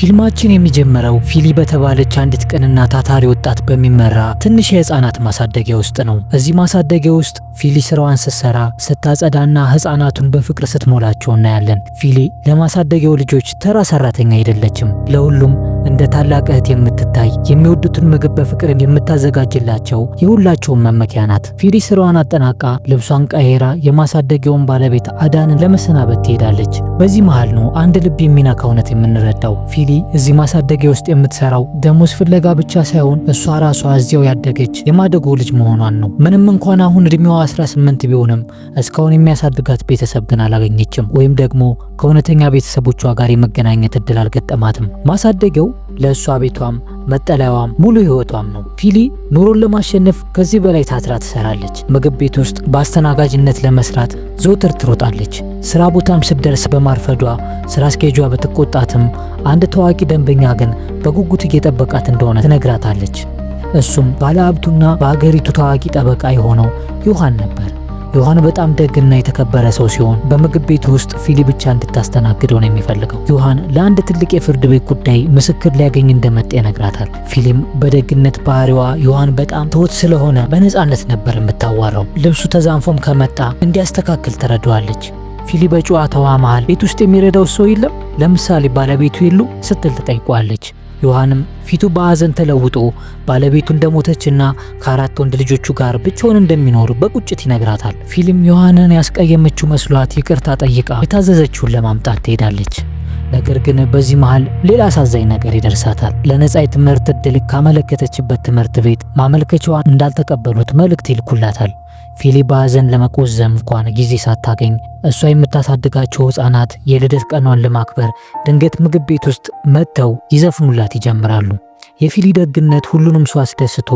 ፊልማችን የሚጀምረው ፊሊ በተባለች አንዲት ቅንና ታታሪ ወጣት በሚመራ ትንሽ የህፃናት ማሳደጊያ ውስጥ ነው። እዚህ ማሳደጊያ ውስጥ ፊሊ ስራዋን ስትሰራ ስታጸዳና ህፃናቱን በፍቅር ስትሞላቸው እናያለን። ፊሊ ለማሳደጊያው ልጆች ተራ ሰራተኛ አይደለችም። ለሁሉም እንደ ታላቅ እህት የምትታይ፣ የሚወዱትን ምግብ በፍቅር የምታዘጋጅላቸው የሁላቸውም መመኪያ ናት። ፊሊ ስራዋን አጠናቃ ልብሷን ቀይራ የማሳደጊያውን ባለቤት አዳንን ለመሰናበት ትሄዳለች። በዚህ መሃል ነው አንድ ልብ የሚነካ እውነት የምንረዳው። ፊሊ እዚህ ማሳደጊያ ውስጥ የምትሰራው ደሞዝ ፍለጋ ብቻ ሳይሆን እሷ ራሷ እዚያው ያደገች የማደጎ ልጅ መሆኗን ነው። ምንም እንኳን አሁን እድሜዋ 18 ቢሆንም እስካሁን የሚያሳድጋት ቤተሰብ ግን አላገኘችም፣ ወይም ደግሞ ከእውነተኛ ቤተሰቦቿ ጋር የመገናኘት እድል አልገጠማትም። ማሳደጊያው ለእሷ ቤቷም መጠለያዋም ሙሉ ህይወቷም ነው። ፊሊ ኑሮን ለማሸነፍ ከዚህ በላይ ታትራ ትሰራለች። ምግብ ቤት ውስጥ በአስተናጋጅነት ለመስራት ዘውትር ትሮጣለች። ስራ ቦታም ስትደርስ በማርፈዷ ስራ አስኪያጇ በትቆጣትም አንድ ታዋቂ ደንበኛ ግን በጉጉት እየጠበቃት እንደሆነ ትነግራታለች። እሱም ባለሀብቱና በአገሪቱ ታዋቂ ጠበቃ የሆነው ዮሐን ነበር። ዮሐን በጣም ደግና የተከበረ ሰው ሲሆን በምግብ ቤት ውስጥ ፊሊ ብቻ እንድታስተናግደው ነው የሚፈልገው። ዮሐን ለአንድ ትልቅ የፍርድ ቤት ጉዳይ ምስክር ሊያገኝ እንደመጣ ይነግራታል። ፊሊም በደግነት ባህሪዋ ዮሐን በጣም ትሁት ስለሆነ በነፃነት ነበር የምታዋራው። ልብሱ ተዛንፎም ከመጣ እንዲያስተካክል ትረዳዋለች። ፊሊ በጨዋታዋ መሃል ቤት ውስጥ የሚረዳው ሰው የለም፣ ለምሳሌ ባለቤቱ የሉ ስትል ትጠይቋለች። ዮሐንም ፊቱ በሐዘን ተለውጦ ባለቤቱ እንደሞተችና ከአራት ወንድ ልጆቹ ጋር ብቻውን እንደሚኖር በቁጭት ይነግራታል። ፊሊም ዮሐንን ያስቀየመችው መስሏት ይቅርታ ጠይቃ የታዘዘችውን ለማምጣት ትሄዳለች። ነገር ግን በዚህ መሃል ሌላ አሳዛኝ ነገር ይደርሳታል። ለነጻ የትምህርት እድል ካመለከተችበት ትምህርት ቤት ማመልከቻዋን እንዳልተቀበሉት መልእክት ይልኩላታል። ፊሊ በሐዘን ለመቆዘም እንኳን ጊዜ ሳታገኝ እሷ የምታሳድጋቸው ህፃናት የልደት ቀኗን ለማክበር ድንገት ምግብ ቤት ውስጥ መጥተው ይዘፍኑላት ይጀምራሉ። የፊሊ ደግነት ሁሉንም ሰው አስደስቶ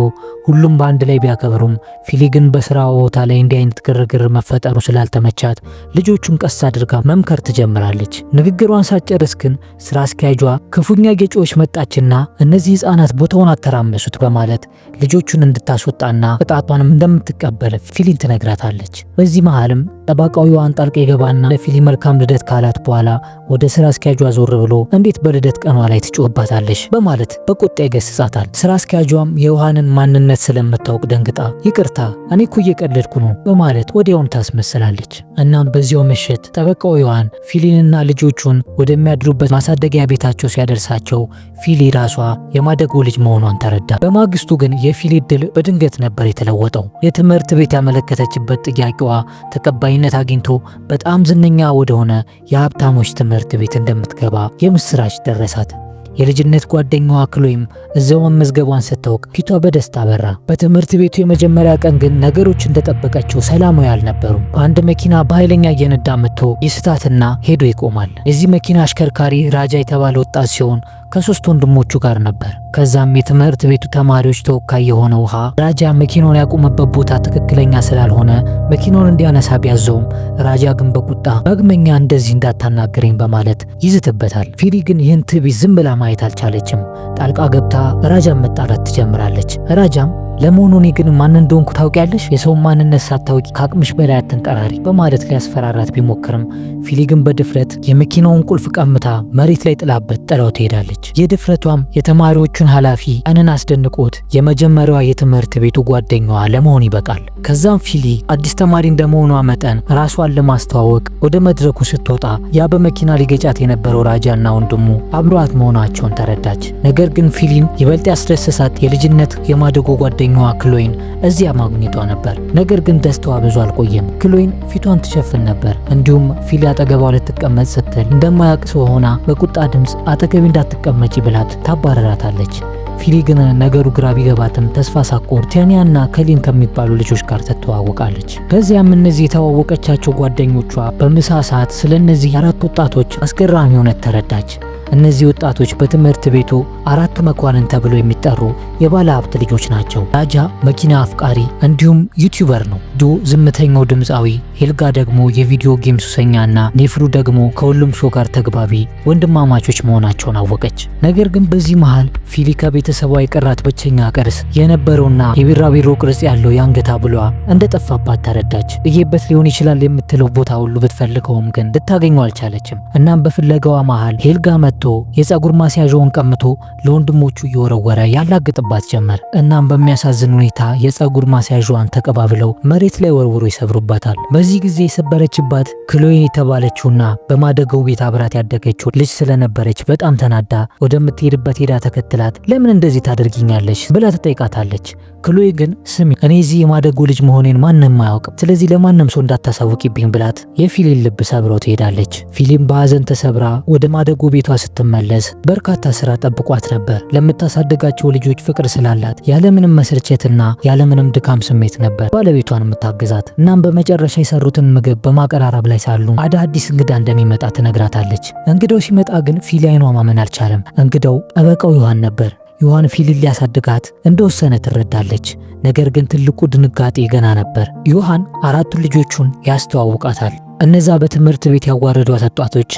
ሁሉም በአንድ ላይ ቢያከብሩም ፊሊ ግን በስራ ቦታ ላይ እንዲህ አይነት ግርግር መፈጠሩ ስላልተመቻት ልጆቹን ቀስ አድርጋ መምከር ትጀምራለች። ንግግሯን ሳትጨርስ ግን ስራ አስኪያጇ ክፉኛ ጌጮች መጣችና እነዚህ ህፃናት ቦታውን አተራመሱት በማለት ልጆቹን እንድታስወጣና ቅጣቷንም እንደምትቀበል ፊሊን ትነግራታለች። በዚህ መሃልም ጠባቃው ዮሐን ጣልቃ ይገባና ለፊሊ መልካም ልደት ካላት በኋላ ወደ ስራ አስኪያጇ ዞር ብሎ እንዴት በልደት ቀኗ ላይ ትጮህባታለች በማለት በቁጣ ይገስጻታል። ስራ አስኪያጇም የዮሐንን ማንነት ስለምታውቅ ደንግጣ ይቅርታ እኔ እኮ እየቀለድኩ ነው በማለት ወዲያውን ታስመስላለች። እናም በዚያው ምሽት ጠበቃው ዮሐን ፊሊንና ልጆቹን ወደሚያድሩበት ማሳደጊያ ቤታቸው ሲያደርሳቸው ፊሊ ራሷ የማደጎ ልጅ መሆኗን ተረዳ። በማግስቱ ግን የፊሊ እድል በድንገት ነበር የተለወጠው። የትምህርት ቤት ያመለከተችበት ጥያቄዋ ተቀባይነት አግኝቶ በጣም ዝነኛ ወደሆነ የሀብታሞች ትምህርት ቤት እንደምትገባ የምስራች ደረሳት። የልጅነት ጓደኛዋ ክሎይም እዛው መመዝገቧን ስታውቅ ፊቷ በደስታ በራ። በትምህርት ቤቱ የመጀመሪያ ቀን ግን ነገሮች እንደጠበቀችው ሰላማዊ አልነበሩም። በአንድ መኪና በኃይለኛ እየነዳ መጥቶ ይስታትና ሄዶ ይቆማል። የዚህ መኪና አሽከርካሪ ራጃ የተባለ ወጣት ሲሆን ከሶስት ወንድሞቹ ጋር ነበር። ከዛም የትምህርት ቤቱ ተማሪዎች ተወካይ የሆነ ውሃ ራጃ መኪናውን ያቆመበት ቦታ ትክክለኛ ስላልሆነ መኪናውን እንዲያነሳ ቢያዘውም ራጃ ግን በቁጣ ዳግመኛ እንደዚህ እንዳታናገረኝ በማለት ይዝትበታል። ፊሊ ግን ይህን ትዕቢት ዝም ብላ ማየት አልቻለችም። ጣልቃ ገብታ ራጃን መጣላት ትጀምራለች። ራጃም ለመሆኑ እኔ ግን ማን እንደሆንኩ ታውቂያለሽ? የሰውን ማንነት ሳታውቂ ከአቅምሽ በላይ አትንጠራሪ በማለት ሊያስፈራራት ቢሞክርም ፊሊ ግን በድፍረት የመኪናውን ቁልፍ ቀምታ መሬት ላይ ጥላበት ጥላው ትሄዳለች። የድፍረቷም የተማሪዎቹን ኃላፊ ቀንን አስደንቆት የመጀመሪያዋ የትምህርት ቤቱ ጓደኛዋ ለመሆን ይበቃል። ከዛም ፊሊ አዲስ ተማሪ እንደመሆኗ መጠን ራሷን ለማስተዋወቅ ወደ መድረኩ ስትወጣ ያ በመኪና ሊገጫት የነበረው ራጃና ወንድሙ አብሯት መሆናቸውን ተረዳች። ነገር ግን ፊሊን ይበልጥ ያስደሰሳት የልጅነት የማደጎ ጓደኛዋ ክሎይን እዚያ ማግኘቷ ነበር። ነገር ግን ደስታዋ ብዙ አልቆየም። ክሎይን ፊቷን ትሸፍን ነበር። እንዲሁም ፊሊ አጠገቧ ልትቀመጥ ስትል እንደማያውቅ ሰው ሆና በቁጣ ድምፅ አጠገቢ እንዳትቀመጪ ብላት ታባረራታለች። ፊሊ ግን ነገሩ ግራ ቢገባትም ተስፋ ሳትቆርጥ ቲያኒያና ከሊን ከሚባሉ ልጆች ጋር ትተዋወቃለች። ከዚያም እነዚህ የተዋወቀቻቸው ጓደኞቿ በምሳ ሰዓት ስለ እነዚህ አራት ወጣቶች አስገራሚ እውነት ተረዳች። እነዚህ ወጣቶች በትምህርት ቤቱ አራቱ መኳንን ተብለው የሚጠሩ የባለ ሀብት ልጆች ናቸው። ራጃ መኪና አፍቃሪ እንዲሁም ዩቲዩበር ነው። ዶ ዝምተኛው ድምፃዊ፣ ሄልጋ ደግሞ የቪዲዮ ጌም ሱሰኛና ኔፍሩ ደግሞ ከሁሉም ሾው ጋር ተግባቢ ወንድማማቾች መሆናቸውን አወቀች። ነገር ግን በዚህ መሃል ፊሊ ከቤተሰቧ የቀራት ብቸኛ ቅርስ የነበረውና የቢራቢሮ ቅርጽ ያለው የአንገት ሐብሏ እንደጠፋባት ተረዳች። እየበት ሊሆን ይችላል የምትለው ቦታ ሁሉ ብትፈልገውም ግን ልታገኘው አልቻለችም። እናም በፍለጋዋ መሃል ሄልጋ መጥቶ የፀጉር ማስያዣውን ቀምቶ ለወንድሞቹ እየወረወረ ያላግጥባት ጀመር። እናም በሚያሳዝን ሁኔታ የፀጉር ማስያዣዋን ተቀባብለው መሬት ላይ ወርውሮ ይሰብሩባታል። በዚህ ጊዜ የሰበረችባት ክሎይ የተባለችውና በማደገው ቤት አብራት ያደገችው ልጅ ስለነበረች በጣም ተናዳ ወደምትሄድበት ሄዳ ተከትላት ለምን እንደዚህ ታደርጊኛለሽ ብላ ተጠይቃታለች። ክሎይ ግን ስሚ እኔ እዚህ የማደጎ ልጅ መሆኔን ማንም አያውቅም፣ ስለዚህ ለማንም ሰው እንዳታሳውቂብኝ ብላት የፊሊን ልብ ሰብረው ትሄዳለች። ፊሊም በሐዘን ተሰብራ ወደ ማደጎ ቤቷ ስትመለስ በርካታ ስራ ጠብቋት ነበር። ለምታሳድጋቸው ልጆች ፍቅር ስላላት ያለምንም መስርቸትና ያለምንም ድካም ስሜት ነበር ባለቤቷን የምታግዛት። እናም በመጨረሻ የሰሩትን ምግብ በማቀራረብ ላይ ሳሉ አዲስ እንግዳ እንደሚመጣ ትነግራታለች። እንግዳው ሲመጣ ግን ፊሊ አይኗ ማመን አልቻለም። እንግዳው ጠበቃው ዮሐን ነበር። ዮሐን ፊሊን ሊያሳድጋት እንደወሰነ ትረዳለች። ነገር ግን ትልቁ ድንጋጤ ገና ነበር። ዮሐን 4 ልጆቹን ያስተዋውቃታል። እነዛ በትምህርት ቤት ያዋረዷት ወጣቶች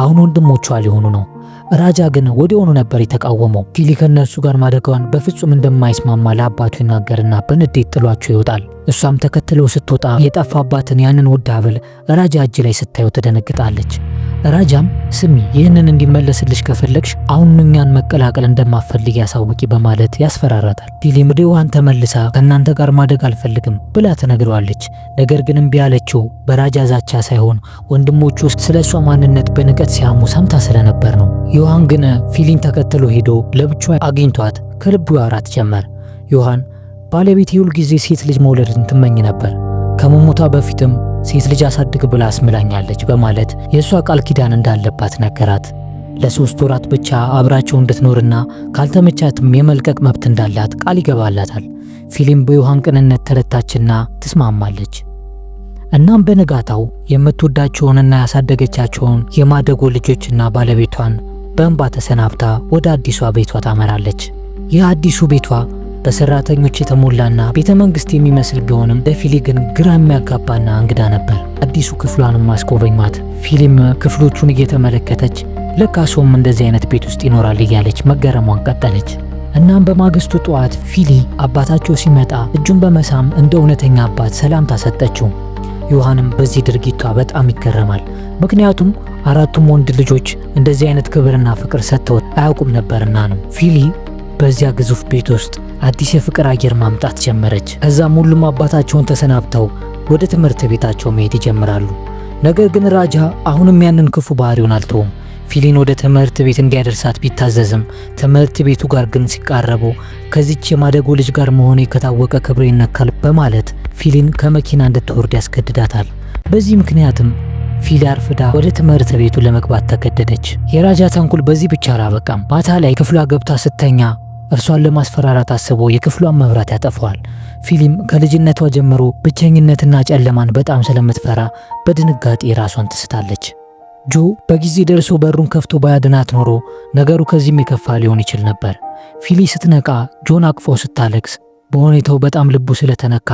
አሁን ወንድሞቿ ሊሆኑ ነው። ራጃ ግን ወዲያውኑ ነበር የተቃወመው። ፊሊ ከነሱ ጋር ማደጓን በፍጹም እንደማይስማማ ለአባቱ ይናገርና በንዴት ጥሏቸው ይወጣል። እሷም ተከትለው ስትወጣ የጠፋባትን ያንን ውድ ሐብል ራጃ እጅ ላይ ስታየው ትደነግጣለች። ራጃም ስሚ ይህንን እንዲመለስልሽ ከፈለግሽ አሁን እኛን መቀላቀል እንደማፈልግ ያሳውቂ በማለት ያስፈራራታል። ፊሊም ወደ ዮሐን ተመልሳ ከእናንተ ጋር ማደግ አልፈልግም ብላ ትነግረዋለች። ነገር ግን እምቢ ያለችው በራጃ ዛቻ ሳይሆን ወንድሞቹ ስለሷ ማንነት በንቀት ሲያሙ ሰምታ ስለነበር ነው። ዮሐን ግን ፊሊን ተከትሎ ሄዶ ለብቻዋ አግኝቷት ከልቡ ያወራት ጀመር። ዮሐን ባለቤቴ ሁል ጊዜ ሴት ልጅ መውለድን ትመኝ ነበር፣ ከመሞቷ በፊትም ሴት ልጅ አሳድግ ብላ አስምላኛለች በማለት የሷ ቃል ኪዳን እንዳለባት ነገራት። ለ3 ወራት ብቻ አብራቸው እንድትኖርና ካልተመቻትም የመልቀቅ መብት እንዳላት ቃል ይገባላታል። ፊሊም በዮሐን ቅንነት ተረታችና ትስማማለች። እናም በነጋታው የምትወዳቸውንና ያሳደገቻቸውን የማደጎ ልጆችና ባለቤቷን በእንባ ተሰናብታ ወደ አዲሷ ቤቷ ታመራለች። ይህ አዲሱ ቤቷ በሰራተኞች የተሞላና ቤተ መንግስት የሚመስል ቢሆንም ለፊሊ ግን ግራ የሚያጋባና እንግዳ ነበር። አዲሱ ክፍሏንም ማስጎበኟት። ፊሊም ክፍሎቹን እየተመለከተች ለካሶም እንደዚህ አይነት ቤት ውስጥ ይኖራል እያለች መገረሟን ቀጠለች። እናም በማግስቱ ጠዋት ፊሊ አባታቸው ሲመጣ እጁን በመሳም እንደ እውነተኛ አባት ሰላምታ ሰጠችው። ዮሐንም በዚህ ድርጊቷ በጣም ይገረማል። ምክንያቱም 4ቱም ወንድ ልጆች እንደዚህ አይነት ክብርና ፍቅር ሰጥተው አያውቁም ነበርና ነው። ፊሊ በዚያ ግዙፍ ቤት ውስጥ አዲስ የፍቅር አየር ማምጣት ጀመረች። ከዛም ሁሉም አባታቸውን ተሰናብተው ወደ ትምህርት ቤታቸው መሄድ ይጀምራሉ። ነገር ግን ራጃ አሁንም ያንን ክፉ ባህሪውን አልተውም። ፊሊን ወደ ትምህርት ቤት እንዲያደርሳት ቢታዘዝም ትምህርት ቤቱ ጋር ግን ሲቃረቡ ከዚች የማደጎ ልጅ ጋር መሆኔ ከታወቀ ክብሬ ይነካል በማለት ፊሊን ከመኪና እንድትወርድ ያስገድዳታል። በዚህ ምክንያትም ፊሊ አርፍዳ ወደ ትምህርት ቤቱ ለመግባት ተገደደች። የራጃ ተንኩል በዚህ ብቻ አላበቃም። ማታ ላይ ክፍሏ ገብታ ስተኛ እርሷን ለማስፈራራት አስቦ የክፍሏን መብራት ያጠፋዋል። ፊሊም ከልጅነቷ ጀምሮ ብቸኝነትና ጨለማን በጣም ስለምትፈራ በድንጋጤ ራሷን ትስታለች። ጆ በጊዜ ደርሶ በሩን ከፍቶ ባያድናት ኖሮ ነገሩ ከዚህም የከፋ ሊሆን ይችል ነበር። ፊሊ ስትነቃ ጆን አቅፎ ስታለቅስ በሁኔታው በጣም ልቡ ስለተነካ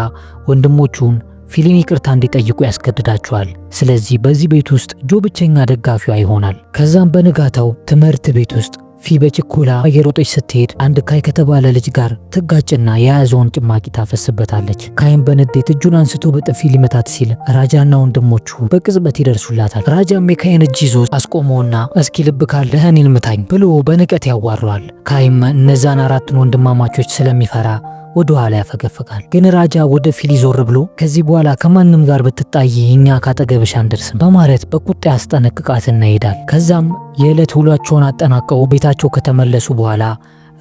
ወንድሞቹን ፊሊን ይቅርታ እንዲጠይቁ ያስገድዳቸዋል። ስለዚህ በዚህ ቤት ውስጥ ጆ ብቸኛ ደጋፊዋ ይሆናል። ከዛም በንጋታው ትምህርት ቤት ውስጥ ፊ በችኮላ እየሮጠች ስትሄድ አንድ ካይ ከተባለ ልጅ ጋር ትጋጭና የያዘውን ጭማቂ ታፈስበታለች። ካይም በንዴት እጁን አንስቶ በጥፊ ሊመታት ሲል ራጃና ወንድሞቹ በቅጽበት ይደርሱላታል። ራጃም የካይን እጅ ይዞ አስቆመውና እስኪ ልብ ካለህ እኔን ምታኝ ብሎ በንቀት ያዋረዋል። ካይም እነዛን 4ቱን ወንድማማቾች ስለሚፈራ ወደ ኋላ ያፈገፍጋል። ግን ራጃ ወደ ፊሊ ዞር ብሎ ከዚህ በኋላ ከማንም ጋር ብትጣይ እኛ ካጠገብሽ አንደርስም በማለት በቁጣ ያስጠነቅቃትና ይሄዳል። ከዛም የዕለት ውሏቸውን አጠናቀው ቤታቸው ከተመለሱ በኋላ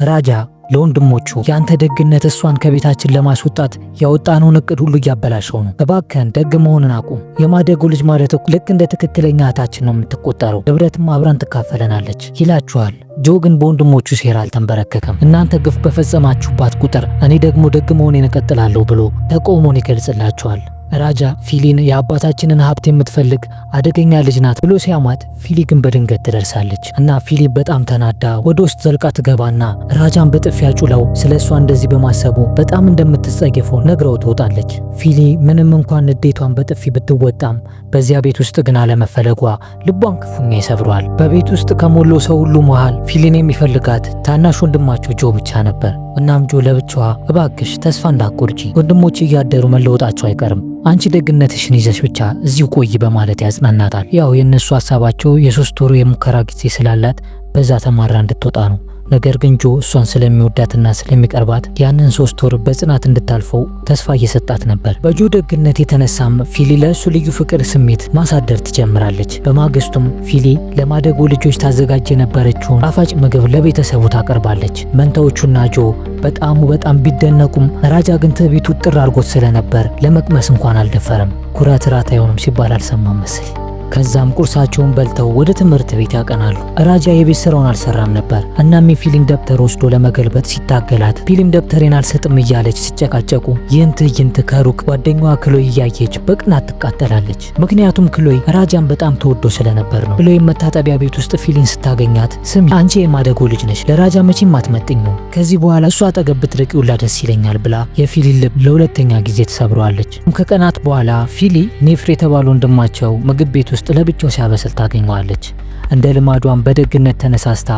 ራጃ ለወንድሞቹ ያንተ ደግነት እሷን ከቤታችን ለማስወጣት ያወጣነውን እቅድ ሁሉ እያበላሸው ነው፣ እባክህን ደግ መሆንን አቁም። የማደጎ ልጅ ማለት ልክ እንደ ትክክለኛ እህታችን ነው የምትቆጠረው፣ ንብረትም አብራን ትካፈለናለች ይላችኋል። ጆ ግን በወንድሞቹ ሴራ አልተንበረከከም። እናንተ ግፍ በፈጸማችሁባት ቁጥር እኔ ደግሞ ደግ መሆኔን እቀጥላለሁ ብሎ ተቃውሞን ይገልጽላችኋል። ራጃ ፊሊን የአባታችንን ሀብት የምትፈልግ አደገኛ ልጅ ናት ብሎ ሲያማት፣ ፊሊ ግን በድንገት ትደርሳለች እና ፊሊ በጣም ተናዳ ወደ ውስጥ ዘልቃ ትገባና ራጃን በጥፊያ ጩላው ስለሷ እንደዚህ በማሰቡ በጣም እንደምትጸየፈው ነግረው ትወጣለች። ፊሊ ምንም እንኳን ንዴቷን በጥፊ ብትወጣም በዚያ ቤት ውስጥ ግን አለመፈለጓ ልቧን ክፉኛ ይሰብረዋል። በቤት ውስጥ ከሞሎ ሰው ሁሉ መሃል ፊሊን የሚፈልጋት ታናሽ ወንድማቸው ጆ ብቻ ነበር። እናም ጆ ለብቻዋ እባክሽ ተስፋ እንዳትቆርጪ፣ ወንድሞች እያደሩ መለወጣቸው አይቀርም፣ አንቺ ደግነትሽን ይዘሽ ብቻ እዚሁ ቆይ በማለት ያጽናናታል። ያው የነሱ ሐሳባቸው የ3 ወሩ የሙከራ ጊዜ ስላላት በዛ ተማራ እንድትወጣ ነው። ነገር ግን ጆ እሷን ስለሚወዳትና ስለሚቀርባት ያንን 3 ወር በጽናት እንድታልፈው ተስፋ እየሰጣት ነበር። በጆ ደግነት የተነሳም ፊሊ ለእሱ ልዩ ፍቅር ስሜት ማሳደር ትጀምራለች። በማግስቱም ፊሊ ለማደጎ ልጆች ታዘጋጅ የነበረችውን ጣፋጭ ምግብ ለቤተሰቡ ታቀርባለች። መንታዎቹና ጆ በጣም ቢደነቁም ራጃ ግን ትዕቢቱ ጥር አድርጎት ስለነበር ለመቅመስ እንኳን አልደፈረም። ኩራት ራት አይሆንም ሲባል አልሰማም መሰል። ከዛም ቁርሳቸውን በልተው ወደ ትምህርት ቤት ያቀናሉ። ራጃ የቤት ስራውን አልሰራም ነበር። እናም የፊሊን ደብተር ወስዶ ለመገልበጥ ሲታገላት ፊሊም ደብተሬን አልሰጥም እያለች ሲጨቃጨቁ ይህን ትዕይንት ከሩቅ ጓደኛዋ ክሎይ እያየች በቅናት ትቃጠላለች። ምክንያቱም ክሎይ ራጃን በጣም ተወዶ ስለነበር ነው። ክሎይ መታጠቢያ ቤት ውስጥ ፊሊን ስታገኛት ስሚ አንቺ የማደጎ ልጅ ነሽ፣ ለራጃ መቼም አትመጥኝም፣ ከዚህ በኋላ እሷ አጠገብ ብትርቂ ሁላ ደስ ይለኛል ብላ የፊሊን ልብ ለሁለተኛ ጊዜ ትሰብረዋለች። ከቀናት በኋላ ፊሊ ኔፍር የተባለ ወንድማቸው ምግብ ቤት ውስጥ ለብቻው ሲያበስል ታገኘዋለች። እንደ ልማዷን በደግነት ተነሳስታ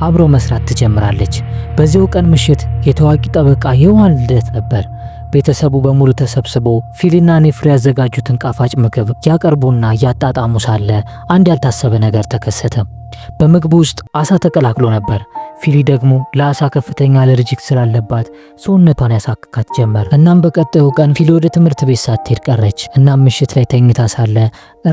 አብሮ መስራት ትጀምራለች። በዚያው ቀን ምሽት የታዋቂ ጠበቃ የዋን ልደት ነበር። ቤተሰቡ በሙሉ ተሰብስቦ ፊሊና ኔፍር ያዘጋጁትን ጣፋጭ ምግብ ያቀርቡና እያጣጣሙ ሳለ አንድ ያልታሰበ ነገር ተከሰተ። በምግቡ ውስጥ አሳ ተቀላቅሎ ነበር። ፊሊ ደግሞ ለአሳ ከፍተኛ አለርጂክ ስላለባት ሰውነቷን ያሳክካት ጀመር። እናም በቀጣዩ ቀን ፊሊ ወደ ትምህርት ቤት ሳትሄድ ቀረች። እናም ምሽት ላይ ተኝታ ሳለ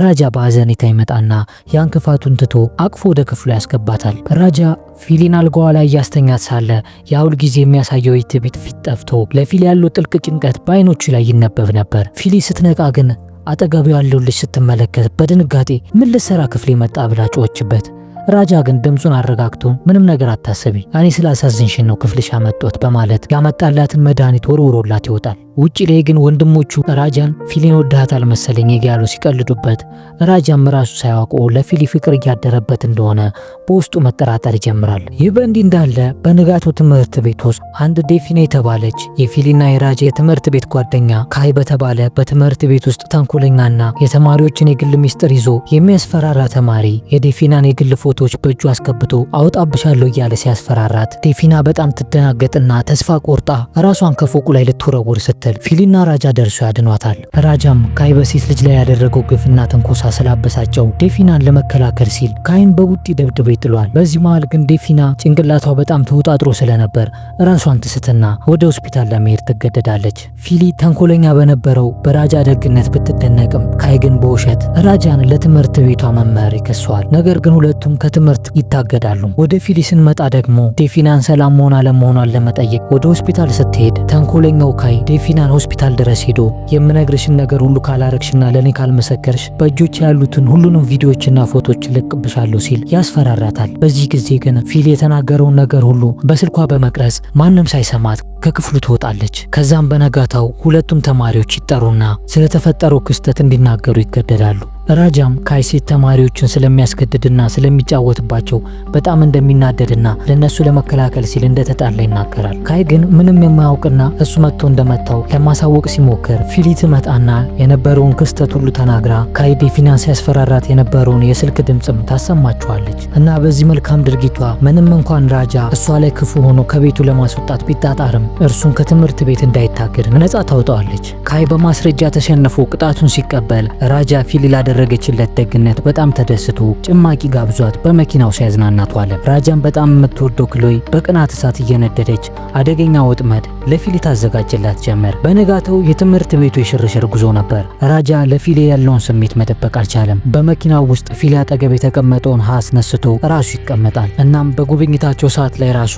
ራጃ በአዘኔታ ይመጣና ያን ክፋቱን ትቶ አቅፎ ወደ ክፍሉ ያስገባታል። ራጃ ፊሊን አልጋዋ ላይ እያስተኛት ሳለ የሁል ጊዜ የሚያሳየው የትዕቢት ፊት ጠፍቶ ለፊሊ ያለው ጥልቅ ጭንቀት በአይኖቹ ላይ ይነበብ ነበር። ፊሊ ስትነቃ ግን አጠገቡ ያለው ልጅ ስትመለከት በድንጋጤ ምን ልትሰራ ክፍሌ መጣ ብላ ጮኸችበት። ራጃ ግን ድምጹን አረጋግቶ ምንም ነገር አታስቢ፣ እኔ ስላሳዝንሽን ነው ክፍልሽ ያመጣሁት በማለት ያመጣላትን መድኃኒት ወርውሮላት ይወጣል። ውጪ ላይ ግን ወንድሞቹ ራጃን ፊሊን ወዳታል መሰለኝ እያሉ ሲቀልዱበት ራጃም ራሱ ሳያውቀው ለፊሊ ፍቅር እያደረበት እንደሆነ በውስጡ መጠራጠር ይጀምራል። ይህ በእንዲህ እንዳለ በንጋቱ ትምህርት ቤት ውስጥ አንድ ዴፊና የተባለች የፊሊና የራጃ የትምህርት ቤት ጓደኛ ካይ በተባለ በትምህርት ቤት ውስጥ ተንኮለኛና የተማሪዎችን የግል ሚስጥር ይዞ የሚያስፈራራ ተማሪ የዴፊናን የግል ፎቶዎች በእጁ አስገብቶ አውጣብሻለሁ እያለ ሲያስፈራራት ዴፊና በጣም ትደናገጥና ተስፋ ቆርጣ ራሷን ከፎቁ ላይ ልትወረውር ፊሊና ራጃ ደርሶ ያድኗታል። ራጃም ካይ በሴት ልጅ ላይ ያደረገው ግፍና ትንኮሳ ስላበሳጨው ዴፊናን ለመከላከል ሲል ካይን በቡጢ ደብድቦ ይጥሏል። በዚህ መሃል ግን ዴፊና ጭንቅላቷ በጣም ተወጣጥሮ ስለነበር ራሷን ትስትና ወደ ሆስፒታል ለመሄድ ትገደዳለች። ፊሊ ተንኮለኛ በነበረው በራጃ ደግነት ብትደነቅም ካይ ግን በውሸት ራጃን ለትምህርት ቤቷ መምህር ይከሰዋል። ነገር ግን ሁለቱም ከትምህርት ይታገዳሉ። ወደ ፊሊ ስንመጣ ደግሞ ዴፊናን ሰላም መሆን አለመሆኗን ለመጠየቅ ወደ ሆስፒታል ስትሄድ ተንኮለኛው ካይ ዴፊናን ሆስፒታል ድረስ ሄዶ የምነግርሽን ነገር ሁሉ ካላረግሽና ለኔ ካልመሰከርሽ በእጆች ያሉትን ሁሉንም ቪዲዮዎችና ፎቶዎች ልቅብሻለሁ ሲል ያስፈራራታል። በዚህ ጊዜ ግን ፊሊ የተናገረውን ነገር ሁሉ በስልኳ በመቅረጽ ማንም ሳይሰማት ከክፍሉ ትወጣለች። ከዛም በነጋታው ሁለቱም ተማሪዎች ይጠሩና ስለተፈጠረው ክስተት እንዲናገሩ ይገደዳሉ። ራጃም ካይ ሴት ተማሪዎችን ስለሚያስገድድና ስለሚጫወትባቸው በጣም እንደሚናደድና ለነሱ ለመከላከል ሲል እንደተጣላ ይናገራል። ካይ ግን ምንም የማያውቅና እሱ መጥቶ እንደመታው ለማሳወቅ ሲሞክር ፊሊ ትመጣና የነበረውን ክስተት ሁሉ ተናግራ ካይ ዴፊናን ሲያስፈራራት የነበረውን የስልክ ድምጽም ታሰማቸዋለች። እና በዚህ መልካም ድርጊቷ ምንም እንኳን ራጃ እሷ ላይ ክፉ ሆኖ ከቤቱ ለማስወጣት ቢጣጣርም እርሱን ከትምህርት ቤት እንዳይታገድ ነጻ ታውጣዋለች። ካይ በማስረጃ ተሸንፎ ቅጣቱን ሲቀበል ራጃ ፊሊ ያደረገችለት ደግነት በጣም ተደስቶ ጭማቂ ጋብዟት በመኪናው ሲያዝናናት ዋለ። ራጃን በጣም የምትወደው ክሎይ በቅናት እሳት እየነደደች አደገኛ ወጥመድ ለፊሊ ታዘጋጅላት ጀመር። በነጋታው የትምህርት ቤቱ የሽርሽር ጉዞ ነበር። ራጃ ለፊሊ ያለውን ስሜት መደበቅ አልቻለም። በመኪናው ውስጥ ፊሊ አጠገብ የተቀመጠውን አስነስቶ ራሱ ይቀመጣል። እናም በጉብኝታቸው ሰዓት ላይ ራሱ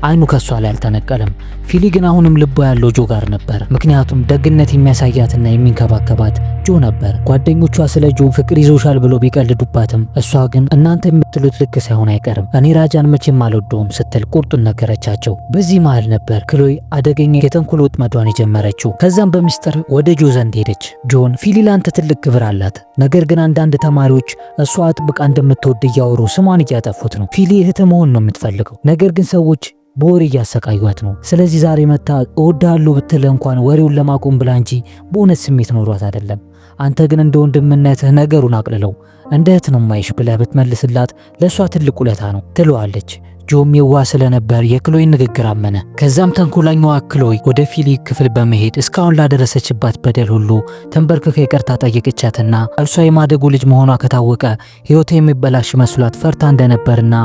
አይኑ ከሷ ላይ አልተነቀለም። ፊሊ ግን አሁንም ልቧ ያለው ጆ ጋር ነበር። ምክንያቱም ደግነት የሚያሳያትና የሚንከባከባት ጆ ነበር። ጓደኞቿ ስለ ጆ ፍቅር ይዞሻል ብሎ ቢቀልዱባትም እሷ ግን እናንተ የምትሉት ልክ ሳይሆን አይቀርም፣ እኔ ራጃን መቼም አልወደውም ስትል ቁርጡን ነገረቻቸው። በዚህ መሃል ነበር ክሎይ አደገኛ የተንኮል ወጥመዷን የጀመረችው። ከዛም በሚስጥር ወደ ጆ ዘንድ ሄደች። ጆን ፊሊ ላንተ ትልቅ ክብር አላት፣ ነገር ግን አንዳንድ ተማሪዎች እሷ አጥብቃ እንደምትወድ እያወሩ ስሟን እያጠፉት ነው። ፊሊ እህት መሆን ነው የምትፈልገው፣ ነገር ግን ሰዎች በወሬ እያሰቃዩት ነው። ስለዚህ ዛሬ መታ እወድሃለሁ ብትል እንኳን ወሬውን ለማቆም ብላ እንጂ በእውነት ስሜት ኖሯት አይደለም። አንተ ግን እንደ ወንድምነትህ ነገሩን አቅልለው እንደ እህት ነው ማይሽ ብለህ ብትመልስላት ለሷ ትልቅ ውለታ ነው ትለዋለች። ጆም የዋ ስለነበር የክሎይ ንግግር አመነ። ከዛም ተንኮለኛዋ ክሎይ ወደ ፊሊ ክፍል በመሄድ እስካሁን ላደረሰችባት በደል ሁሉ ተንበርክካ ይቅርታ ጠየቀቻትና እርሷ የማደጎ ልጅ መሆኗ ከታወቀ ህይወቷ የሚበላሽ መስሏት ፈርታ እንደነበርና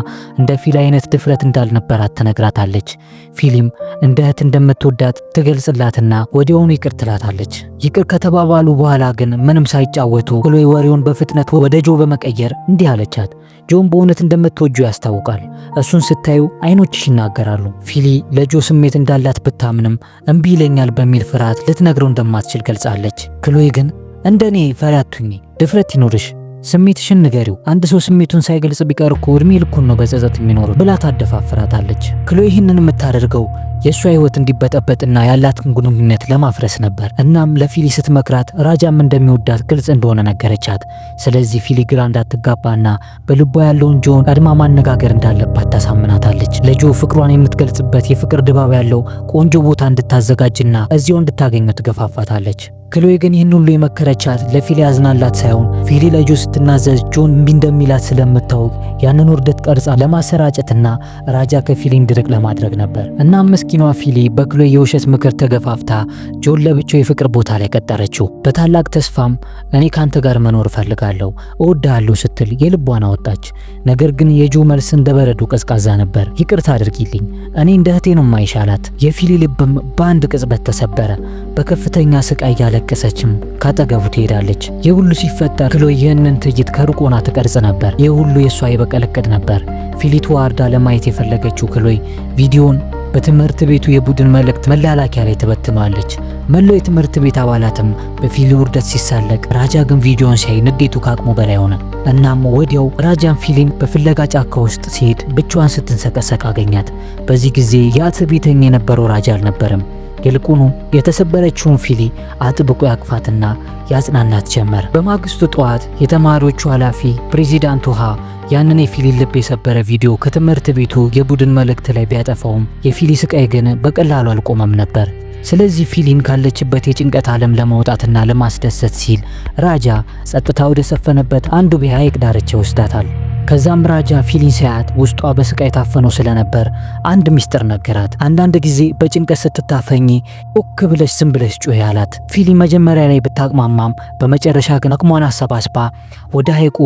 እንደ ፊሊ አይነት ድፍረት እንዳልነበራት ትነግራታለች። ፊሊም እንደ እህት እንደምትወዳት ትገልጽላትና ወዲያውኑ ይቅር ትላታለች። ይቅር ከተባባሉ በኋላ ግን ምንም ሳይጫወቱ ክሎይ ወሬውን በፍጥነት ወደ ጆ በመቀየር እንዲህ አለቻት። ጆን በእውነት እንደምትወጁ ያስታውቃል። እሱን ስታዩ አይኖችሽ ይናገራሉ። ፊሊ ለጆ ስሜት እንዳላት ብታምንም እምቢ ይለኛል በሚል ፍርሃት ልትነግረው እንደማትችል ገልጻለች። ክሎይ ግን እንደኔ ፈሪ አትሁኚ፣ ድፍረት ይኖርሽ፣ ስሜትሽን ንገሪው። አንድ ሰው ስሜቱን ሳይገልጽ ቢቀር እኮ እድሜ ልኩን ነው በጸጸት የሚኖረው ብላ ታደፋፍራታለች። ክሎይ ይህንን የምታደርገው የእሷ ህይወት እንዲበጠበጥና ያላትን ግንኙነት ለማፍረስ ነበር። እናም ለፊሊ ስትመክራት ራጃም እንደሚወዳት ግልጽ እንደሆነ ነገረቻት። ስለዚህ ፊሊ ግራ እንዳትጋባና በልቧ ያለውን ጆን ቀድማ ማነጋገር እንዳለባት ታሳምናታለች። ለጆ ፍቅሯን የምትገልጽበት የፍቅር ድባብ ያለው ቆንጆ ቦታ እንድታዘጋጅና እዚያው እንድታገኘው ትገፋፋታለች። ክሎይ ግን ይህን ሁሉ የመከረቻት ለፊሊ ያዝናላት ሳይሆን ፊሊ ለጆ ስትናዘዝ ጆን እምቢ እንደሚላት ስለምታውቅ ያንን ውርደት ቀርጻ ለማሰራጨትና ራጃ ከፊሊ እንዲርቅ ለማድረግ ነበር። እናም ምስኪኗ ፊሊ በክሎይ የውሸት ምክር ተገፋፍታ ጆን ለብቻው የፍቅር ቦታ ላይ ቀጠረችው። በታላቅ ተስፋም እኔ ካንተ ጋር መኖር እፈልጋለሁ፣ እወድሃለሁ ስትል የልቧን አወጣች። ነገር ግን የጆ መልስ እንደበረዶ ቀዝቃዛ ነበር። ይቅርታ አድርጊልኝ፣ እኔ እንደ እህቴ ነው የማይሻላት። የፊሊ ልብም በአንድ ቅጽበት ተሰበረ። በከፍተኛ ስቃይ ያለቀሰችም ካጠገቡ ትሄዳለች። ይህ ሁሉ ሲፈጠር ክሎይ ይህንን ትዕይንት ከሩቅ ሆና ትቀርጽ ነበር። ይህ ሁሉ የእሷ የበቀል እቅድ ነበር። ፊሊቱ ዋርዳ ለማየት የፈለገችው ክሎይ ቪዲዮን በትምህርት ቤቱ የቡድን መልእክት መላላኪያ ላይ ትበትነዋለች። መላው የትምህርት ቤት አባላትም በፊሊ ውርደት ሲሳለቅ፣ ራጃ ግን ቪዲዮን ሲያይ ንዴቱ ከአቅሙ በላይ ሆነ። እናም ወዲያው ራጃን ፊሊን በፍለጋ ጫካ ውስጥ ሲሄድ ብቻዋን ስትንሰቀሰቅ አገኛት። በዚህ ጊዜ ያ ትዕቢተኛ የነበረው ራጃ አልነበረም። ይልቁኑ የተሰበረችውን ፊሊ አጥብቆ ያቅፋትና ያጽናናት ጀመር። በማግስቱ ጠዋት የተማሪዎቹ ኃላፊ ፕሬዚዳንት ውሃ ያንን የፊሊ ልብ የሰበረ ቪዲዮ ከትምህርት ቤቱ የቡድን መልእክት ላይ ቢያጠፋውም የፊሊ ስቃይ ግን በቀላሉ አልቆመም ነበር። ስለዚህ ፊሊን ካለችበት የጭንቀት ዓለም ለማውጣትና ለማስደሰት ሲል ራጃ ጸጥታ ወደ ሰፈነበት አንዱ ሐይቅ ዳርቻ ይወስዳታል። ከዛም ራጃ ፊሊን ሲያያት ውስጧ በስቃይ ታፈኖ ስለነበር አንድ ሚስጥር ነገራት። አንዳንድ ጊዜ በጭንቀት ስትታፈኝ ኡክ ብለሽ ዝም ብለሽ ጩኺ አላት። ፊሊ መጀመሪያ ላይ ብታቅማማም በመጨረሻ ግን አቅሟን አሰባስባ ወደ ሐይቁ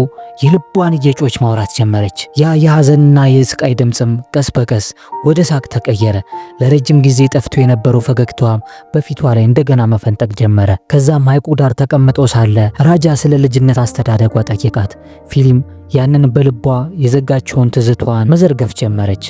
የልቧን እየጮች ማውራት ጀመረች። ያ የሐዘንና የስቃይ ድምጽም ቀስ በቀስ ወደ ሳቅ ተቀየረ። ለረጅም ጊዜ ጠፍቶ የነበረው ፈገግታዋም በፊቷ ላይ እንደገና መፈንጠቅ ጀመረ። ከዛም ሐይቁ ዳር ተቀምጦ ሳለ ራጃ ስለ ልጅነት አስተዳደጓ ጠየቃት። ፊሊም ያንን በልቧ የዘጋቸውን ትዝቷን መዘርገፍ ጀመረች።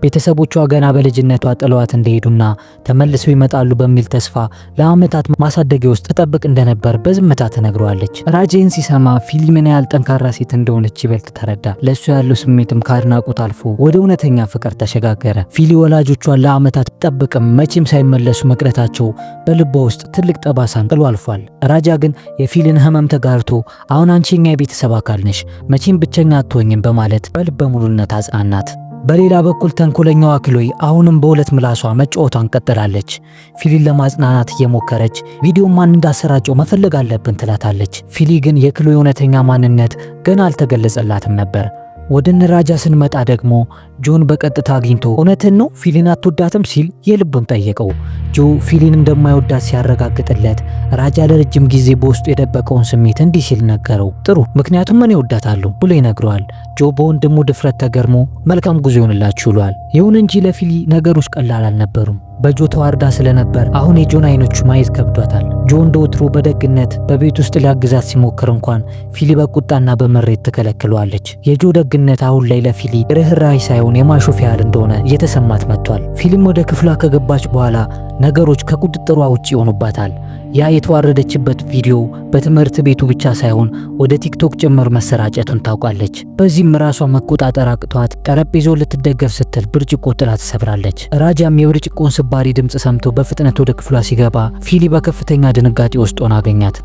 ቤተሰቦቿ ገና በልጅነቷ ጥለዋት እንደሄዱና ተመልሰው ይመጣሉ በሚል ተስፋ ለዓመታት ማሳደጊያ ውስጥ ተጠብቅ እንደነበር በዝምታ ተነግሯለች። ራጄን ሲሰማ ፊሊ ምን ያህል ጠንካራ ሴት እንደሆነች ይበልጥ ተረዳ። ለእሱ ያለው ስሜትም ከአድናቆት አልፎ ወደ እውነተኛ ፍቅር ተሸጋገረ። ፊሊ ወላጆቿን ለዓመታት ጠብቅም መቼም ሳይመለሱ መቅረታቸው በልቧ ውስጥ ትልቅ ጠባሳን ጥሎ አልፏል። ራጃ ግን የፊሊን ህመም ተጋርቶ አሁን አንቺ የኛ የቤተሰብ አካል ነሽ፣ መቼም ብቸኛ አትሆኝም በማለት በልበ ሙሉነት አጽናናት። በሌላ በኩል ተንኮለኛዋ ክሎይ አሁንም በሁለት ምላሷ መጫወቷን ቀጥላለች። ፊሊን ለማጽናናት እየሞከረች ቪዲዮ ማን እንዳሰራጨው መፈለግ አለብን ትላታለች። ፊሊ ግን የክሎይ እውነተኛ ማንነት ገና አልተገለጸላትም ነበር። ወደ ራጃ ስንመጣ ደግሞ ጆን በቀጥታ አግኝቶ እውነትን ነው ፊሊን አትወዳትም ሲል የልቡን ጠየቀው። ጆ ፊሊን እንደማይወዳት ሲያረጋግጥለት ራጃ ለረጅም ጊዜ በውስጡ የደበቀውን ስሜት እንዲህ ሲል ነገረው። ጥሩ ምክንያቱም እኔ እወዳታለሁ ብሎ ይነግረዋል። ጆ በወንድሙ ድፍረት ተገርሞ መልካም ጉዞ ይሆንላችሁ ይሏል። ይሁን እንጂ ለፊሊ ነገሮች ቀላል አልነበሩም። በጆ ተዋርዳ ስለነበር አሁን የጆን አይኖች ማየት ከብዷታል። ጆ እንደወትሮ በደግነት በቤት ውስጥ ሊያግዛት ሲሞክር እንኳን ፊሊ በቁጣና በመሬት ትከለክለዋለች። የጆ ደግነት አሁን ላይ ለፊሊ ርህራሄ ሳይሆን የማሾፍ ያህል እንደሆነ እየተሰማት መጥቷል። ፊሊም ወደ ክፍሏ ከገባች በኋላ ነገሮች ከቁጥጥሯ ውጪ ይሆኑባታል። ያ የተዋረደችበት ቪዲዮ በትምህርት ቤቱ ብቻ ሳይሆን ወደ ቲክቶክ ጭምር መሰራጨቱን ታውቃለች። በዚህም ራሷን መቆጣጠር አቅቷት ጠረጴዛው ልትደገፍ ስትል ብርጭቆ ጥላ ትሰብራለች። ራጃም የብርጭቆን ስባሪ ድምጽ ሰምቶ በፍጥነት ወደ ክፍሏ ሲገባ ፊሊ በከፍተኛ ድንጋጤ ውስጥ ሆና አገኛት።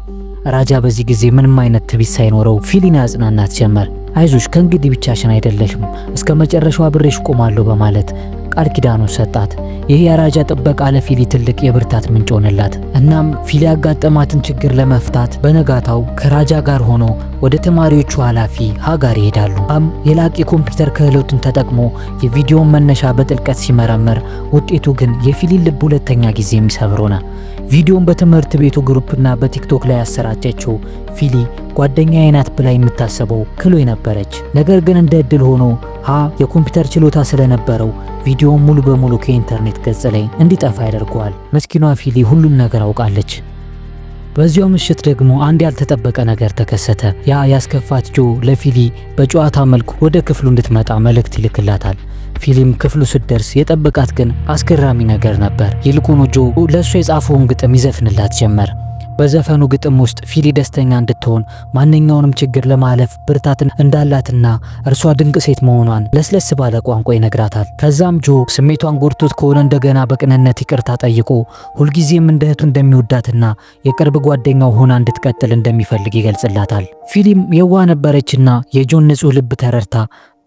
ራጃ በዚህ ጊዜ ምንም አይነት ትዕቢት ሳይኖረው ፊሊን ያጽናናት ጀመር። አይዞሽ ከእንግዲህ ብቻሽን አይደለሽም፣ እስከ መጨረሻው አብሬሽ ቆማለሁ በማለት ቃል ኪዳኑን ሰጣት። ይህ የራጃ ጥበቃ ለፊሊ ትልቅ የብርታት ምንጭ ሆነላት። እናም ፊሊ ያጋጠማትን ችግር ለመፍታት በነጋታው ከራጃ ጋር ሆኖ ወደ ተማሪዎቹ ኃላፊ ጋር ይሄዳሉ። የላቅ የኮምፒውተር ክህሎትን ተጠቅሞ የቪዲዮን መነሻ በጥልቀት ሲመረምር ውጤቱ ግን የፊሊን ልብ ሁለተኛ ጊዜ የሚሰብር ሆነ። ቪዲዮን በትምህርት ቤቱ ግሩፕና በቲክቶክ ላይ ያሰራጨችው ፊሊ ጓደኛዬ ናት ብላ የምታስበው ክሎይ ነበረች። ነገር ግን እንደ እድል ሆኖ የኮምፒውተር ችሎታ ስለነበረው ቪዲዮን ሙሉ በሙሉ ከኢንተርኔት ገጽ ላይ እንዲጠፋ ያደርገዋል። መስኪኗ ፊሊ ሁሉም ነገር አውቃለች። በዚያው ምሽት ደግሞ አንድ ያልተጠበቀ ነገር ተከሰተ። ያስከፋት ጆ ለፊሊ በጨዋታ መልኩ ወደ ክፍሉ እንድትመጣ መልእክት ይልክላታል። ፊሊም ክፍሉ ስትደርስ የጠበቃት ግን አስገራሚ ነገር ነበር። ይልቁኑ ጆ ለእሱ የጻፈውን ግጥም ይዘፍንላት ጀመር። በዘፈኑ ግጥም ውስጥ ፊሊ ደስተኛ እንድትሆን ማንኛውንም ችግር ለማለፍ ብርታትን እንዳላትና እርሷ ድንቅ ሴት መሆኗን ለስለስ ባለ ቋንቋ ይነግራታል። ከዛም ጆ ስሜቷን ጎድቶት ከሆነ እንደገና በቅንነት ይቅርታ ጠይቆ ሁልጊዜም እንደ እህቱ እንደሚወዳትና የቅርብ ጓደኛው ሆና እንድትቀጥል እንደሚፈልግ ይገልጽላታል። ፊሊም የዋህ ነበረችና የጆን ንጹህ ልብ ተረድታ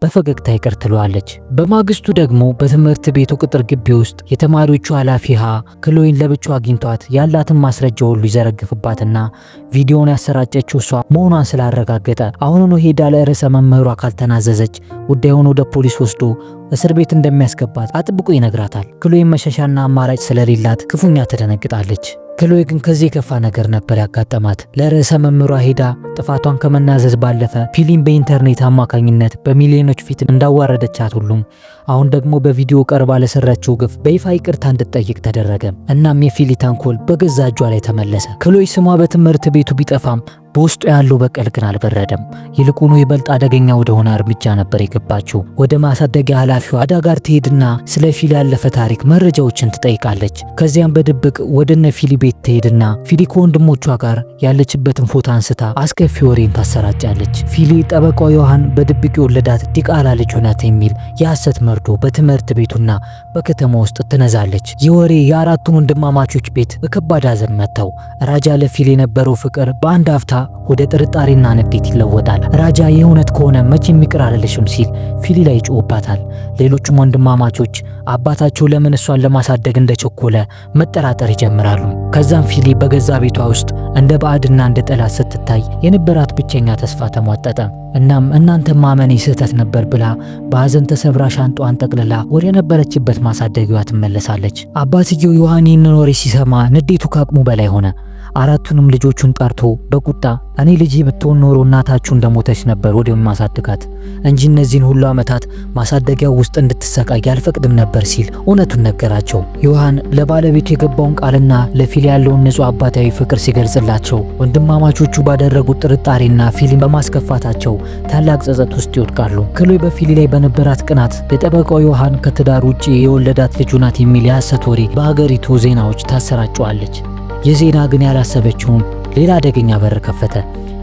በፈገግታ ይቅር ትለዋለች። በማግስቱ ደግሞ በትምህርት ቤቱ ቅጥር ግቢ ውስጥ የተማሪዎቹ ኃላፊ ክሎይን ለብቻው አግኝቷት ያላትን ማስረጃ ሁሉ ይዘረግፍባትና ቪዲዮውን ያሰራጨችው እሷ መሆኗን ስላረጋገጠ አሁኑኑ ሄዳ ለርዕሰ መምህሯ ካልተናዘዘች ጉዳዩን ወደ ፖሊስ ወስዶ እስር ቤት እንደሚያስገባት አጥብቆ ይነግራታል። ክሎይን መሸሻና አማራጭ ስለሌላት ክፉኛ ትደነግጣለች። ክሎይ ግን ከዚህ የከፋ ነገር ነበር ያጋጠማት። ለርዕሰ መምህሯ ሄዳ ጥፋቷን ከመናዘዝ ባለፈ ፊሊን በኢንተርኔት አማካኝነት በሚሊዮኖች ፊት እንዳዋረደቻት ሁሉም አሁን ደግሞ በቪዲዮ ቀርባ ለሰራችው ግፍ በይፋ ይቅርታ እንድትጠይቅ ተደረገ። እናም የፊሊ ተንኮል በገዛ እጇ ላይ ተመለሰ። ክሎይ ስሟ በትምህርት ቤቱ ቢጠፋም በውስጡ ያለው በቀል ግን አልበረደም። ይልቁኑ ይበልጥ አደገኛ ወደሆነ እርምጃ ነበር የገባችው። ወደ ማሳደጊያ ኃላፊው አዳ ጋር ትሄድና ስለ ፊሊ ያለፈ ታሪክ መረጃዎችን ትጠይቃለች። ከዚያም በድብቅ ወደነ ፊሊ ቤት ትሄድና ፊሊ ከወንድሞቿ ጋር ያለችበትን ፎቶ አንስታ አስከፊ ወሬን ታሰራጫለች። ፊሊ ጠበቃው ዮሐን በድብቅ የወለዳት ዲቃላ ልጅ ናት የሚል የሐሰት መርዶ በትምህርት ቤቱና በከተማ ውስጥ ትነዛለች። ይህ ወሬ የአራቱን ወንድማማቾች ቤት በከባድ ሐዘን መታው። ራጃ ለፊሊ የነበረው ፍቅር በአንድ አፍታ ወደ ጥርጣሬና ንዴት ይለወጣል። ራጃ የእውነት ከሆነ መቼም ይቅር አልልሽም ሲል ፊሊ ላይ ይጮህባታል። ሌሎችም ወንድማማቾች አባታቸው ለምን እሷን ለማሳደግ እንደቸኮለ መጠራጠር ይጀምራሉ። ከዛም ፊሊ በገዛ ቤቷ ውስጥ እንደ ባዕድና እንደ ጠላት ስትታይ የነበራት ብቸኛ ተስፋ ተሟጠጠ። እናም እናንተ ማመኔ ስህተት ነበር ብላ በሐዘን ተሰብራ ሻንጧን ጠቅልላ ወደ ነበረችበት ማሳደጊያዋ ትመለሳለች። አባትየው ዮሐን ይህንን ወሬ ሲሰማ ንዴቱ ከአቅሙ በላይ ሆነ። አራቱንም ልጆቹን ጠርቶ በቁጣ እኔ ልጅ ብትሆን ኖሮ እናታችሁ እንደሞተች ነበር ወደ ማሳደጋት እንጂ እነዚህን ሁሉ ዓመታት ማሳደጊያው ውስጥ እንድትሰቃይ አልፈቅድም ነበር ሲል እውነቱን ነገራቸው። ዮሐን ለባለቤቱ የገባውን ቃልና ለፊሊ ያለውን ንጹህ አባታዊ ፍቅር ሲገልጽላቸው ወንድማማቾቹ ባደረጉት ጥርጣሬና ፊሊን በማስከፋታቸው ታላቅ ጸጸት ውስጥ ይወድቃሉ። ክሎይ በፊሊ ላይ በነበራት ቅናት የጠበቃው ዮሐን ከትዳር ውጪ የወለዳት ልጁ ናት የሚል የሐሰት ወሬ በሀገሪቱ ዜናዎች ታሰራጨዋለች። የዜና ግን ያላሰበችውን ሌላ አደገኛ በር ከፈተ።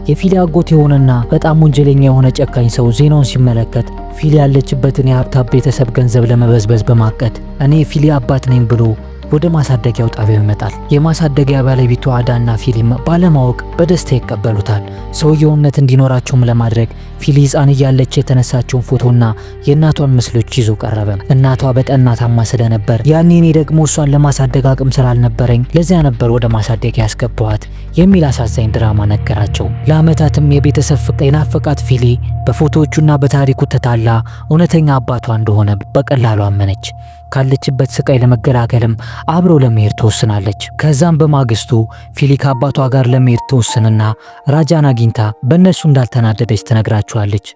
የፊሊ አጎት የሆነና በጣም ወንጀለኛ የሆነ ጨካኝ ሰው ዜናውን ሲመለከት ፊሊ ያለችበትን የሀብታም ቤተሰብ ገንዘብ ለመበዝበዝ በማቀድ እኔ ፊሊ አባት ነኝ ብሎ ወደ ማሳደጊያው ጣቢያው ይመጣል። የማሳደጊያ ባለቤቱ አዳና ፊሊም ባለማወቅ በደስታ ይቀበሉታል። ሰውየው እውነት እንዲኖራቸውም ለማድረግ ፊሊ ሕፃን እያለች የተነሳቸውን ፎቶና የእናቷን ምስሎች ይዞ ቀረበ። እናቷ በጠና ታማ ስለነበር ያኔ እኔ ደግሞ እሷን ለማሳደግ አቅም ስላልነበረኝ ለዚያ ነበር ወደ ማሳደጊያ ያስገባኋት የሚል አሳዛኝ ድራማ ነገራቸው። ለዓመታትም የቤተሰብ ፍቅር የናፈቃት ፊሊ በፎቶዎቹና በታሪኩ ተታላ እውነተኛ አባቷ እንደሆነ በቀላሉ አመነች። ካለችበት ስቃይ ለመገላገልም አብረው ለመሄድ ተወስናለች። ከዛም በማግስቱ ፊሊ ከአባቷ ጋር ለመሄድ ተወስንና ራጃን አግኝታ በእነሱ እንዳልተናደደች ትነግራቸዋለች።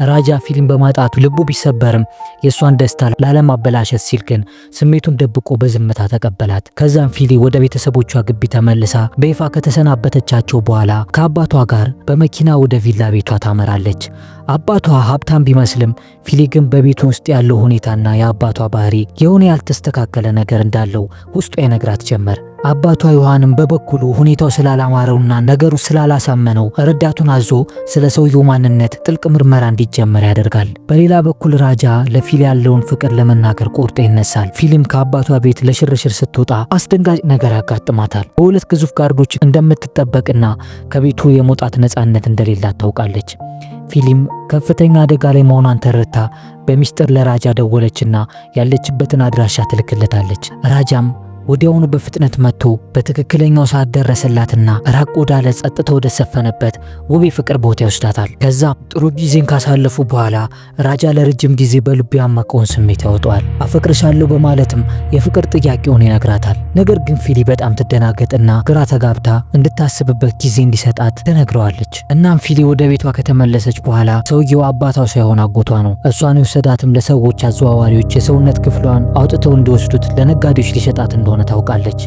ራጃ ፊሊን በማጣቱ ልቡ ቢሰበርም የእሷን ደስታ ላለማበላሸት ሲል ግን ስሜቱን ደብቆ በዝምታ ተቀበላት። ከዛም ፊሊ ወደ ቤተሰቦቿ ግቢ ተመልሳ በይፋ ከተሰናበተቻቸው በኋላ ከአባቷ ጋር በመኪና ወደ ቪላ ቤቷ ታመራለች። አባቷ ሀብታም ቢመስልም ፊሊ ግን በቤቱ ውስጥ ያለው ሁኔታና የአባቷ ባህሪ የሆነ ያልተስተካከለ ነገር እንዳለው ውስጧ ይነግራት ጀመር። አባቷ ዮሐንም በበኩሉ ሁኔታው ስላላማረውና ነገሩ ስላላሳመነው ረዳቱን አዞ ስለ ሰውየው ማንነት ጥልቅ ምርመራ እንዲጀመር ያደርጋል። በሌላ በኩል ራጃ ለፊሊ ያለውን ፍቅር ለመናገር ቆርጦ ይነሳል። ፊሊም ከአባቷ ቤት ለሽርሽር ስትወጣ አስደንጋጭ ነገር ያጋጥማታል። በሁለት ግዙፍ ጋርዶች እንደምትጠበቅና ከቤቱ የመውጣት ነፃነት እንደሌላት ታውቃለች። ፊሊም ከፍተኛ አደጋ ላይ መሆኗን ተረድታ በሚስጥር ለራጃ ደወለችና ያለችበትን አድራሻ ትልክለታለች። ራጃም ወዲያውኑ በፍጥነት መጥቶ በትክክለኛው ሰዓት ደረሰላትና ራቅ ወዳለ ጸጥታ ወደ ሰፈነበት ውብ ፍቅር ቦታ ይወስዳታል። ከዛ ጥሩ ጊዜን ካሳለፉ በኋላ ራጃ ለረጅም ጊዜ በልቡ ያመቀውን ስሜት ያወጣዋል። አፈቅርሻለሁ በማለትም የፍቅር ጥያቄውን ይነግራታል። ነገር ግን ፊሊ በጣም ትደናገጥና ግራ ተጋብታ እንድታስብበት ጊዜ እንዲሰጣት ትነግረዋለች። እናም ፊሊ ወደ ቤቷ ከተመለሰች በኋላ ሰውየው አባቷ ሳይሆን አጎቷ ነው። እሷን የወሰዳትም ለሰዎች አዘዋዋሪዎች የሰውነት ክፍሏን አውጥተው እንዲወስዱት ለነጋዴዎች ሊሸጣት እንደሆነ ታውቃለች።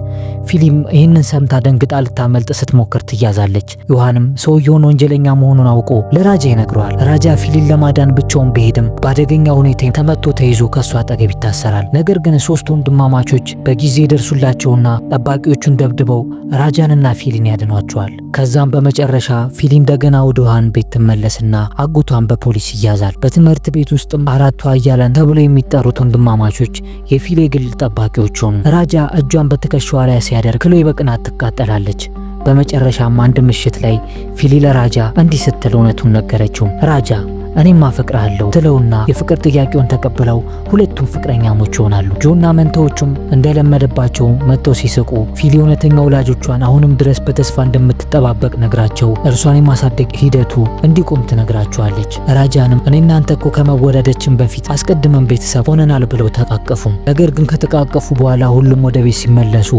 ፊሊም ይህንን ሰምታ ደንግጣ ልታመልጥ ስትሞክር ትያዛለች። ዮሐንም ሰውየውን ወንጀለኛ መሆኑን አውቆ ለራጃ ይነግረዋል። ራጃ ፊሊን ለማዳን ብቻውን ቢሄድም በአደገኛ ሁኔታ ተመቶ ተይዞ ከሷ አጠገብ ይታሰራል። ነገር ግን ሶስት ወንድማማቾች በጊዜ ደርሱላቸውና ጠባቂዎቹን ደብድበው ራጃንና ፊሊን ያድኗቸዋል። ከዛም በመጨረሻ ፊሊ እንደገና ወደ ዮሐን ቤት ትመለስና አጎቷን በፖሊስ ይያዛል። በትምህርት ቤት ውስጥም አራቱ ኃያላን ተብሎ የሚጠሩት ወንድማማቾች የፊሊ ግል ጠባቂዎች ሆኑ። ራጃ እጇን በትከሻዋ ላይ ሲያደርግ ክሎይ በቅናት ትቃጠላለች። በመጨረሻም አንድ ምሽት ላይ ፊሊ ለራጃ እንዲህ ስትል እውነቱን ነገረችው። ራጃ እኔም አፈቅርሃለሁ ትለውና የፍቅር ጥያቄውን ተቀብለው ሁለቱም ፍቅረኛሞች ይሆናሉ። ጆና መንታዎቹም እንደለመደባቸው መጥተው ሲስቁ ፊሊ እውነተኛ ወላጆቿን አሁንም ድረስ በተስፋ እንደምትጠባበቅ ነግራቸው እርሷን የማሳደግ ሂደቱ እንዲቆም ትነግራቸዋለች። ራጃንም እኔ እናንተ እኮ ከመወለዳችን በፊት አስቀድመን ቤተሰብ ሆነናል ብለው ተቃቀፉ። ነገር ግን ከተቃቀፉ በኋላ ሁሉም ወደ ቤት ሲመለሱ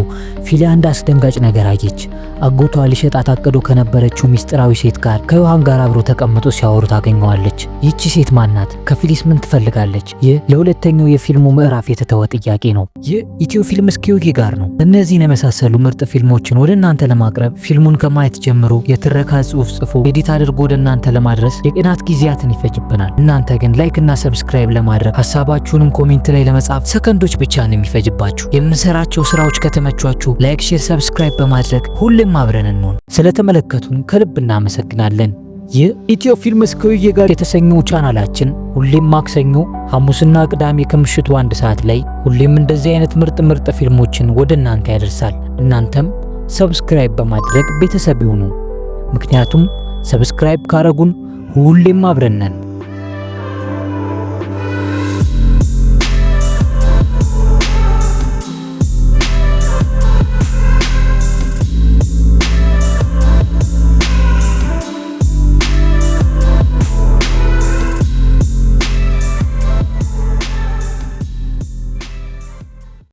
ፊሊ አንድ አስደንጋጭ ነገር አየች። አጎቷ ሊሸጣት አቅዶ ከነበረችው ሚስጥራዊ ሴት ጋር ከዮሐን ጋር አብሮ ተቀምጦ ሲያወሩ ታገኘዋለች። ይቺ ሴት ማናት? ከፊሊስ ምን ትፈልጋለች? ይህ ለሁለተኛው የፊልሙ ምዕራፍ የተተወ ጥያቄ ነው። ይህ ኢትዮ ፊልም ስኪዮጊ ጋር ነው። እነዚህን የመሳሰሉ ምርጥ ፊልሞችን ወደ እናንተ ለማቅረብ ፊልሙን ከማየት ጀምሮ የትረካ ጽሑፍ ጽፎ ኤዲት አድርጎ ወደ እናንተ ለማድረስ የቀናት ጊዜያትን ይፈጅብናል። እናንተ ግን ላይክ እና ሰብስክራይብ ለማድረግ ሀሳባችሁንም ኮሜንት ላይ ለመጻፍ ሰከንዶች ብቻ ነው የሚፈጅባችሁ። የምንሰራቸው ስራዎች ከተመቿችሁ ላይክ፣ ሼር፣ ሰብስክራይብ በማድረግ ሁሌም አብረን እንሆን። ስለተመለከቱን ከልብ እናመሰግናለን። ይህ ኢትዮ ፊልም ስኪዮጊ ጋር የተሰኘው ቻናላችን ሁሌም ማክሰኞ፣ ሐሙስና ቅዳሜ ከምሽቱ 1 ሰዓት ላይ ሁሌም እንደዚህ አይነት ምርጥ ፊልሞችን ወደ እናንተ ያደርሳል። እናንተም ሰብስክራይብ በማድረግ ቤተሰብ ይሁኑ። ምክንያቱም ሰብስክራይብ ካረጉን ሁሌም አብረን ነን።